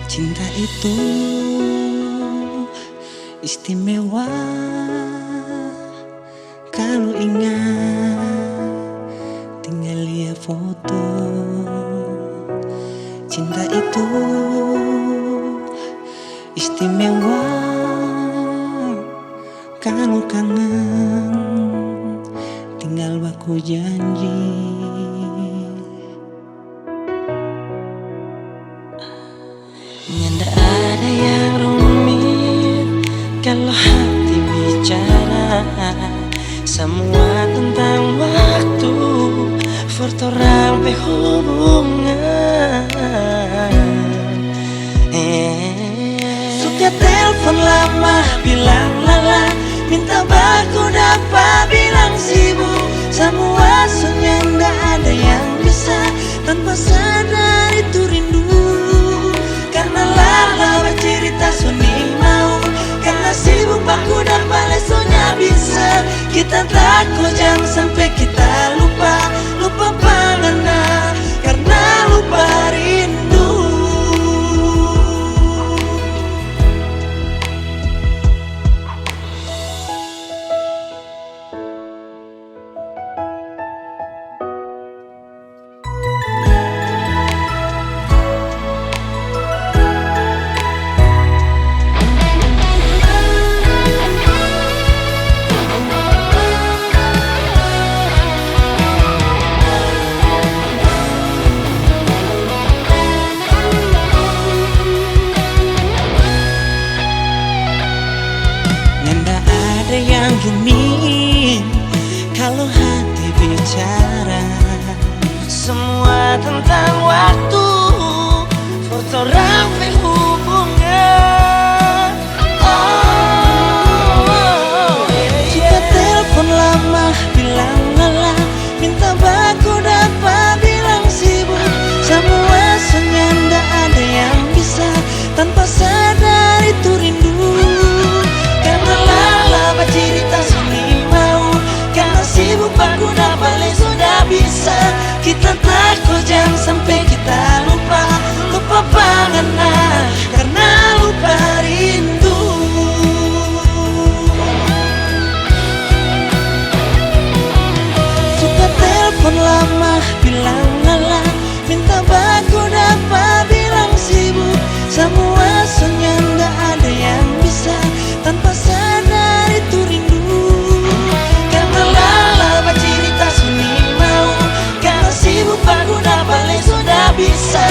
Cinta itu istimewa kalau ingat, tinggal lihat foto. Cinta itu istimewa kalau kangen, tinggal baku janji. Nyanda ada yang rumit kalau hati bicara. Semua tentang waktu, fortorang berhubungan. Suka telepon lama, bilang lala, minta baku dapat bilang sibuk. Semua sunya nggak ada yang bisa, tanpa sadar itu rindu. Karena lala bercerita suni mau, karena sibuk baku dan balesonya bisa. Kita takut jangan sampai kita lupa panganna, karena lupa rindu. Yang rumit kalau hati bicara. Semua tentang waktu, fortorang berhubungan. Suka telepon lama, bilang lala, minta baku dapat bilang sibuk. Semua sunya nggak ada yang bisa, tanpa sadar itu rindu. Karena lala bercerita suni mau, karena sibuk baku dan balik sudah bisa. Kita takut jangan sampai kita lupa panganna, karena lupa rindu. Suka telepon lama, bilang lala, minta baku dapat bilang sibuk. Semua sunya nggak ada yang bisa, tanpa sadar itu rindu. Karena lala bercerita suni mau, karena sibuk baku dan balik sudah bisa.